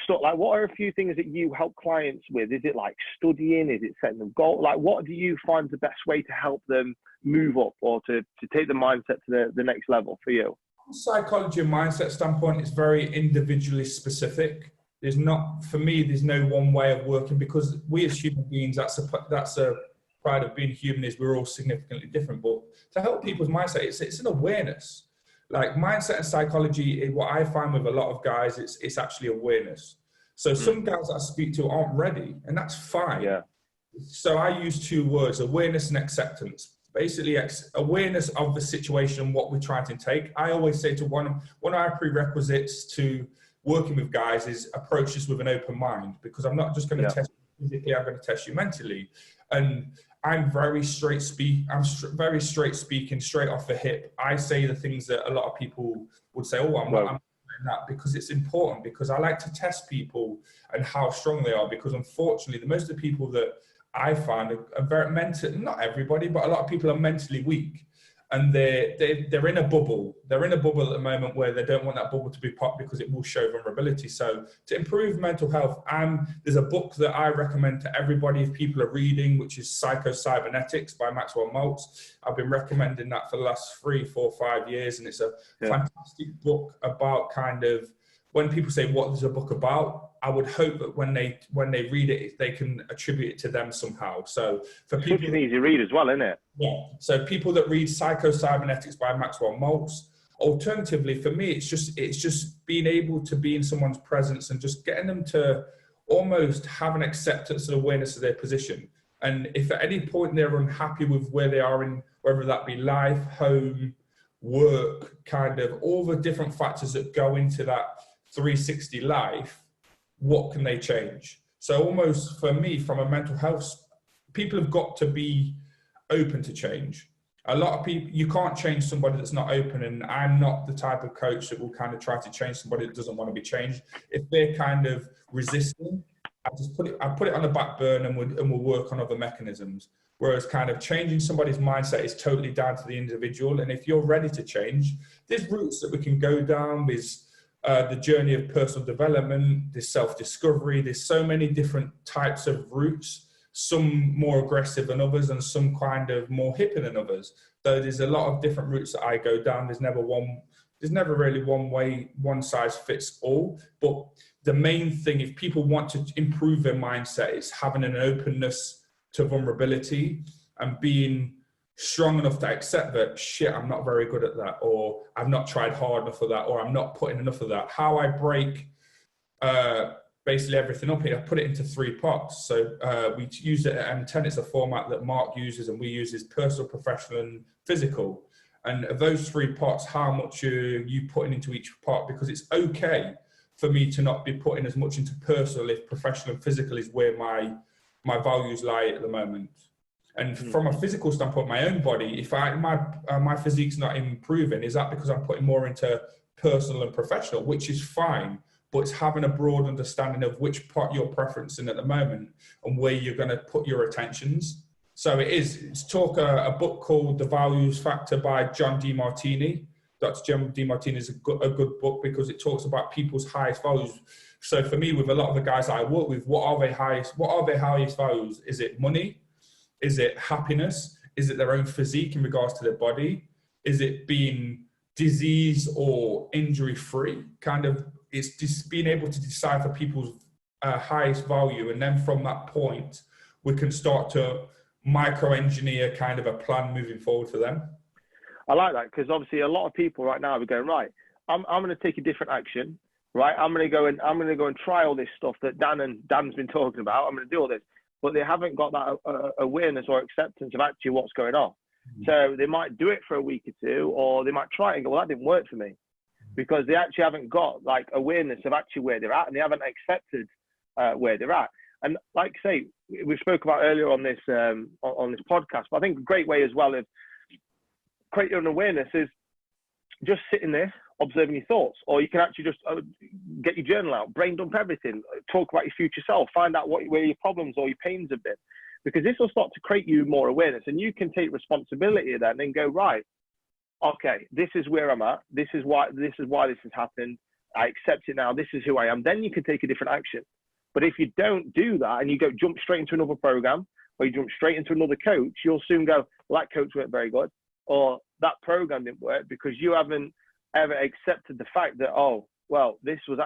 stuck? Like, what are a few things that you help clients with? Is it like studying? Is it setting them goals? Like, what do you find the best way to help them move up or to take the mindset to the next level for you? Psychology and mindset standpoint, it's very individually specific. There's no one way of working, because we as human beings, that's a pride of being human, is we're all significantly different. But to help people's mindset, it's an awareness. Like mindset and psychology, what I find with a lot of guys, it's actually awareness. So some guys I speak to aren't ready, and that's fine. Yeah. So I use two words: awareness and acceptance. Basically, awareness of the situation and what we're trying to take. I always say to one of our prerequisites to working with guys is approach this with an open mind, because I'm not just going to test you physically, I'm going to test you mentally. And I'm very straight speaking, straight off the hip. I say the things that a lot of people would say, oh, I'm not doing that, because it's important, because I like to test people and how strong they are, because unfortunately, most of the people that I find are very mental, not everybody, but a lot of people are mentally weak. And they're in a bubble. They're in a bubble at the moment where they don't want that bubble to be popped, because it will show vulnerability. So to improve mental health, there's a book that I recommend to everybody if people are reading, which is Psycho-Cybernetics by Maxwell Maltz. I've been recommending that for the last 3, 4, 5 years. And it's a fantastic book about kind of, when people say, what is a book about? I would hope that when they read it, they can attribute it to them somehow. So for people, it's an easy read as well, isn't it? Yeah. So people that read Psycho-Cybernetics by Maxwell Maltz. Alternatively, for me, it's just being able to be in someone's presence and just getting them to almost have an acceptance and awareness of their position. And if at any point they're unhappy with where they are in, whether that be life, home, work, kind of all the different factors that go into that 360 life, what can they change? So almost for me, from a mental health, people have got to be open to change. A lot of people, you can't change somebody that's not open, and I'm not the type of coach that will kind of try to change somebody that doesn't want to be changed. If they're kind of resisting, I put it on the back burner and we'll work on other mechanisms. Whereas kind of changing somebody's mindset is totally down to the individual. And if you're ready to change, there's routes that we can go down. There's the journey of personal development, there's self-discovery. There's so many different types of routes, some more aggressive than others and some kind of more hippie than others. So there's a lot of different routes that I go down. There's never really one way, one size fits all. But the main thing, if people want to improve their mindset, is having an openness to vulnerability and being strong enough to accept that, shit, I'm not very good at that, or I've not tried hard enough of that, or I'm not putting enough of that. How I break basically everything up here, I put it into 3 parts. So we use it at M10. It's a format that Mark uses and we use is personal, professional, and physical. And of those 3 parts, how much are you putting into each part? Because it's okay for me to not be putting as much into personal if professional and physical is where my values lie at the moment. And from a physical standpoint, my own body, if my physique's not improving, is that because I'm putting more into personal and professional, which is fine, but it's having a broad understanding of which part you're preferencing at the moment and where you're going to put your attentions. So it's a book called The Values Factor by John Demartini. Dr. John Demartini is a good book because it talks about people's highest values. So for me, with a lot of the guys I work with, what are their highest values? Is it money? Is it happiness? Is it their own physique in regards to their body? Is it being disease or injury free? Kind of, it's just being able to decipher people's highest value. And then from that point, we can start to micro-engineer kind of a plan moving forward for them. I like that because obviously a lot of people right now are going, right, I'm going to take a different action, right? I'm going to go and try all this stuff that Dan's been talking about. I'm going to do all this. But they haven't got that awareness or acceptance of actually what's going on. So they might do it for a week or 2, or they might try it and go, well, that didn't work for me, because they actually haven't got like awareness of actually where they're at, and they haven't accepted where they're at. And like I say, we spoke about earlier on this podcast, but I think a great way as well of creating an awareness is just sitting there, observing your thoughts, or you can actually just get your journal out, brain dump everything, talk about your future self, find out where your problems or your pains have been, because this will start to create you more awareness, and you can take responsibility of that and then go, right, okay, this is where I'm at, this is why this has happened, I accept it now, this is who I am. Then you can take a different action. But if you don't do that and you jump straight into another program, or you jump straight into another coach, you'll soon go, well, that coach worked very good, or that program didn't work, because you haven't ever accepted the fact that, oh, well, this is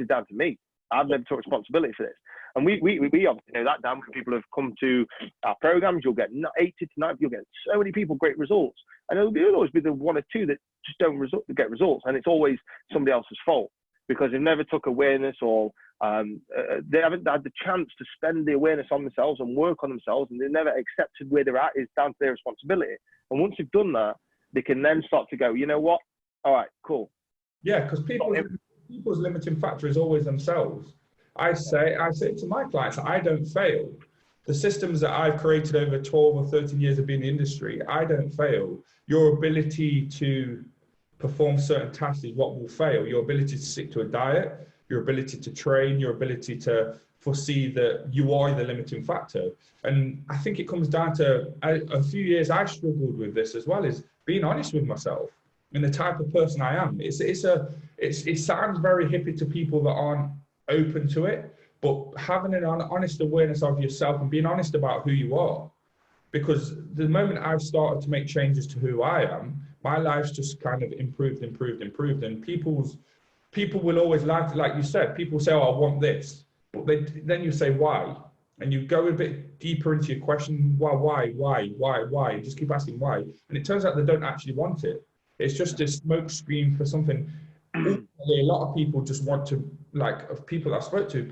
down to me. I've never took responsibility for this. And we obviously know that, Dan, when people have come to our programs, you'll get 80 to 90, you'll get so many people, great results. And it'll always be the 1 or 2 that just don't get results. And it's always somebody else's fault, because they've never took awareness, or they haven't had the chance to spend the awareness on themselves and work on themselves, and they've never accepted where they're at is down to their responsibility. And once they've done that, they can then start to go, you know what? All right, cool. Yeah, because people's limiting factor is always themselves. I say to my clients, I don't fail. The systems that I've created over 12 or 13 years of being in the industry, I don't fail. Your ability to perform certain tasks is what will fail. Your ability to stick to a diet, your ability to train, your ability to foresee that you are the limiting factor. And I think it comes down to a few years I struggled with this as well, is being honest with myself and the type of person I am. It sounds very hippie to people that aren't open to it, but having an honest awareness of yourself and being honest about who you are. Because the moment I've started to make changes to who I am, my life's just kind of improved. And people will always like you said, people say, oh, I want this. But then you say, why? And you go a bit deeper into your question, why? You just keep asking why. And it turns out they don't actually want it. It's just a smoke screen for something. A lot of people just want to, like, of people I spoke to,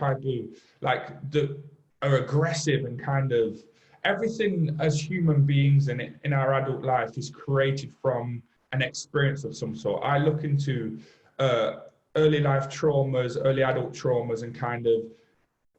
are aggressive and kind of everything as human beings in our adult life is created from an experience of some sort. I look into early life traumas, early adult traumas, and kind of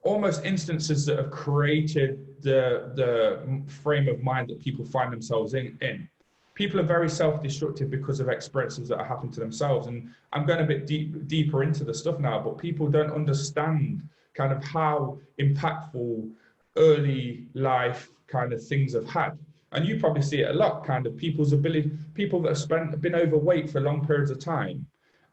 almost instances that have created the frame of mind that people find themselves in. People are very self-destructive because of experiences that have happened to themselves. And I'm going a bit deeper into the stuff now, but people don't understand kind of how impactful early life kind of things have had. And you probably see it a lot, kind of people's ability, people that have been overweight for long periods of time.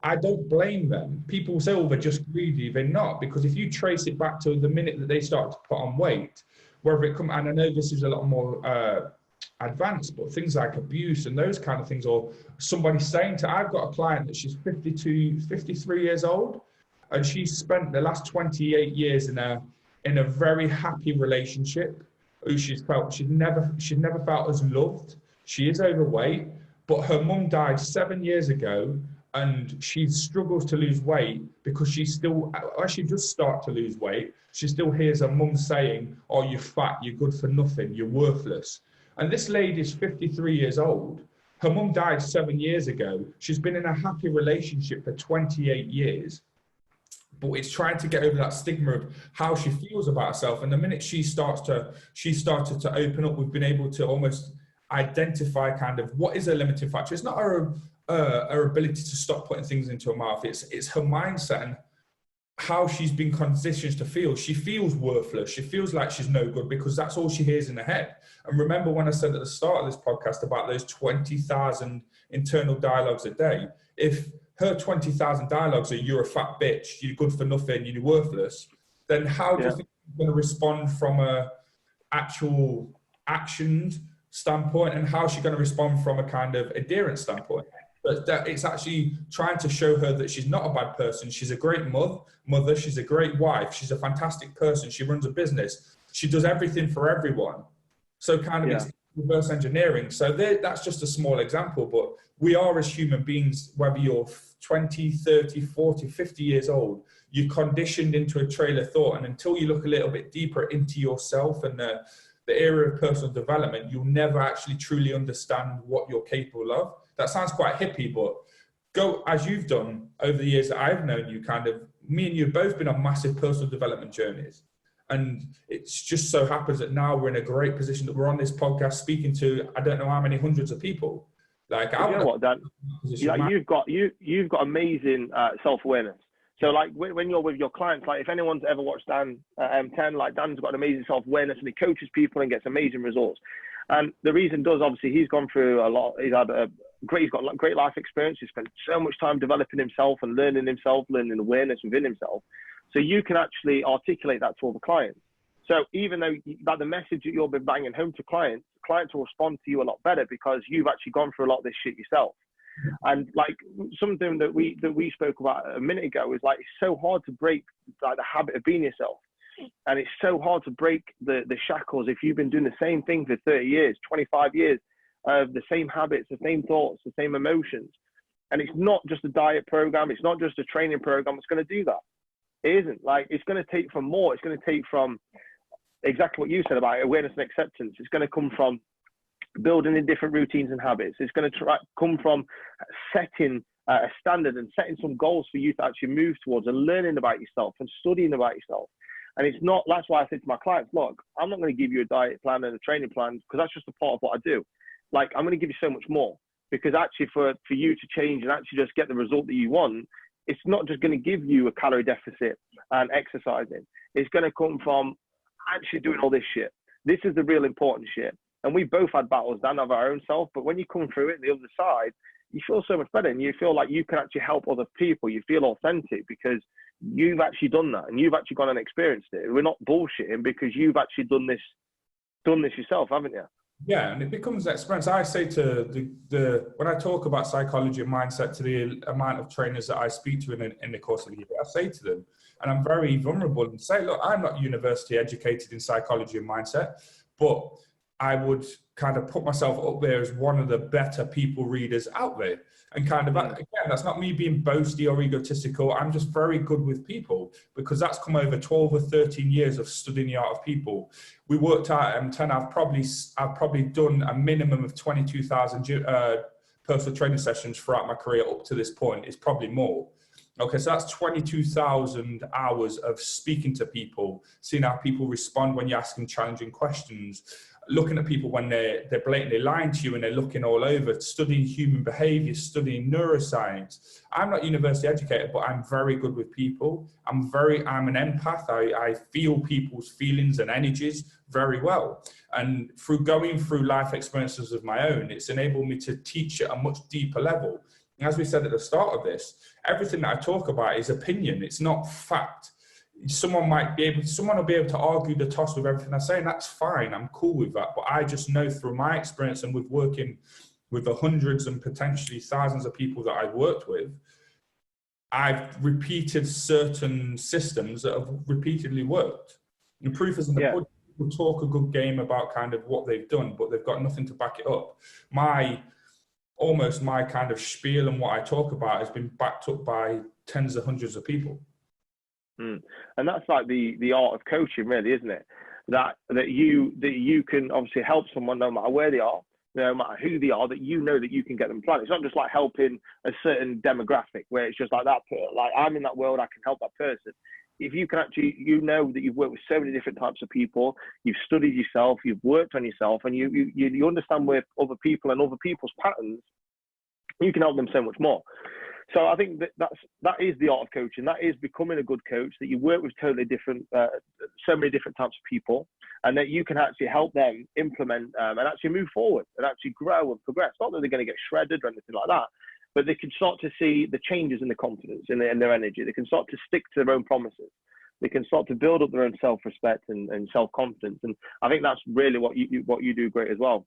I don't blame them. People say, oh, they're just greedy. They're not, because if you trace it back to the minute that they start to put on weight, whether it come, and I know this is a lot more advanced, but things like abuse and those kind of things, or somebody saying to, I've got a client that she's 52, 53 years old, and she's spent the last 28 years in a very happy relationship. Who she's never felt as loved. She is overweight, but her mum died 7 years ago, and she struggles to lose weight because she still, as she does start to lose weight, she still hears her mum saying, oh, you're fat, you're good for nothing, you're worthless. And this lady's 53 years old. Her mum died 7 years ago. She's been in a happy relationship for 28 years. But it's trying to get over that stigma of how she feels about herself. And the minute she started to open up, we've been able to almost identify kind of what is a limiting factor. It's not her ability to stop putting things into her mouth. It's her mindset and how she's been conditioned to feel. She feels worthless. She feels like she's no good because that's all she hears in her head. And remember when I said at the start of this podcast about those 20,000 internal dialogues a day, if her 20,000 dialogues are you're a fat bitch, you're good for nothing, you're worthless, then how do you think she's going to respond from a actual actioned standpoint, and how is she going to respond from a kind of adherence standpoint? But that it's actually trying to show her that she's not a bad person. She's a great mother. She's a great wife. She's a fantastic person. She runs a business. She does everything for everyone. So kind of it's reverse engineering. So that's just a small example, but we are as human beings, whether you're 20, 30, 40, 50 years old, you're conditioned into a trail of thought. And until you look a little bit deeper into yourself and the area of personal development, you'll never actually truly understand what you're capable of. That sounds quite hippie, but go as you've done over the years that I've known you, kind of, me and you have both been on massive personal development journeys. And it's just so happens that now we're in a great position that we're on this podcast speaking to, I don't know how many hundreds of people. Like, you know what, Dan? You've got amazing self-awareness. So like when you're with your clients, like if anyone's ever watched Dan M10, like Dan's got an amazing self-awareness and he coaches people and gets amazing results. And the reason does, obviously, he's gone through a lot. He's got great life experience. He's spent so much time developing himself and learning awareness within himself. So you can actually articulate that to all the clients. So even though like the message that you'll be banging home to clients will respond to you a lot better because you've actually gone through a lot of this shit yourself. And like something that we spoke about a minute ago is like, it's so hard to break like the habit of being yourself. And it's so hard to break the shackles if you've been doing the same thing for 30 years, 25 years, of the same habits, the same thoughts, the same emotions. And it's not just a diet program. It's not just a training program that's going to do that. It isn't. Like, it's going to take from more. It's going to take from exactly what you said about awareness and acceptance. It's going to come from building in different routines and habits. It's going to come from setting a standard and setting some goals for you to actually move towards and learning about yourself and studying about yourself. And it's not, that's why I say to my clients, look, I'm not going to give you a diet plan and a training plan because that's just a part of what I do. Like, I'm going to give you so much more, because actually for you to change and actually just get the result that you want, it's not just going to give you a calorie deficit and exercising. It's going to come from actually doing all this shit. This is the real important shit. And we both had battles down of our own self, but when you come through it, the other side, you feel so much better and you feel like you can actually help other people. You feel authentic because you've actually done that and you've actually gone and experienced it. We're not bullshitting because you've actually done this yourself, haven't you? Yeah, and it becomes an experience. I say to when I talk about psychology and mindset to the amount of trainers that I speak to in the course of the year, I say to them, and I'm very vulnerable and say, look, I'm not university educated in psychology and mindset, but I would kind of put myself up there as one of the better people readers out there. And kind of, again, that's not me being boasty or egotistical. I'm just very good with people because that's come over 12 or 13 years of studying the art of people. We worked out at M10. I've probably done a minimum of 22,000 personal training sessions throughout my career up to this point. It's probably more. Okay, so that's 22,000 hours of speaking to people, seeing how people respond when you ask them challenging questions, looking at people when they're blatantly lying to you and they're looking all over, studying human behavior, studying neuroscience. I'm not university educated, but I'm very good with people. I'm an empath. I feel people's feelings and energies very well. And through going through life experiences of my own, it's enabled me to teach at a much deeper level. And as we said at the start of this, everything that I talk about is opinion. It's not fact. Someone will be able to argue the toss with everything I say, and that's fine. I'm cool with that. But I just know through my experience and with working with the hundreds and potentially thousands of people that I've worked with, I've repeated certain systems that have repeatedly worked. The proof is in the pudding. People talk a good game about kind of what they've done, but they've got nothing to back it up. My kind of spiel and what I talk about has been backed up by tens of hundreds of people. And that's like the art of coaching, really, isn't it? That you can obviously help someone no matter where they are, no matter who they are, that you know that you can get them planted. It's not just like helping a certain demographic where it's just like that, like I'm in that world, I can help that person. If you can actually, you know that you've worked with so many different types of people, you've studied yourself, you've worked on yourself, and you understand where other people and other people's patterns, you can help them so much more. So I think that is the art of coaching. That is becoming a good coach, that you work with totally different, so many different types of people, and that you can actually help them implement and actually move forward and actually grow and progress. Not that they're going to get shredded or anything like that, but they can start to see the changes in the confidence in their energy. They can start to stick to their own promises. They can start to build up their own self-respect and self-confidence. And I think that's really what you do great as well.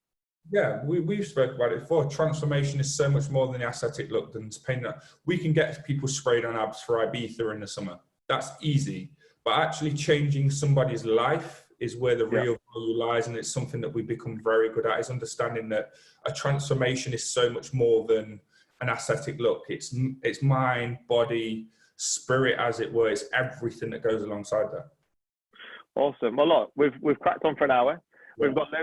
Yeah, we've spoken about it before. Transformation is so much more than the aesthetic look than pain. We can get people sprayed on abs for Ibiza in the summer. That's easy. But actually changing somebody's life is where the real value lies. And it's something that we've become very good at, is understanding that a transformation is so much more than an aesthetic look. It's mind, body, spirit, as it were. It's everything that goes alongside that. Awesome. Well, look, we've cracked on for an hour. We've got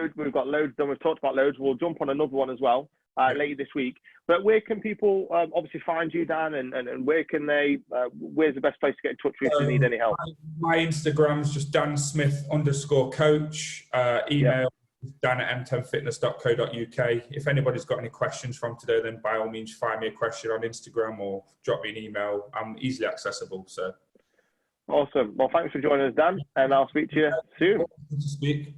loads done. We've talked about loads. We'll jump on another one as well later this week. But where can people obviously find you, Dan, and where can they? Where's the best place to get in touch with you if they need any help? My Instagram's just DanSmith_coach. Email dan@m10fitness.co.uk. If anybody's got any questions from today, then by all means fire me a question on Instagram or drop me an email. I'm easily accessible. So awesome. Well, thanks for joining us, Dan, and I'll speak to you soon. Good to speak.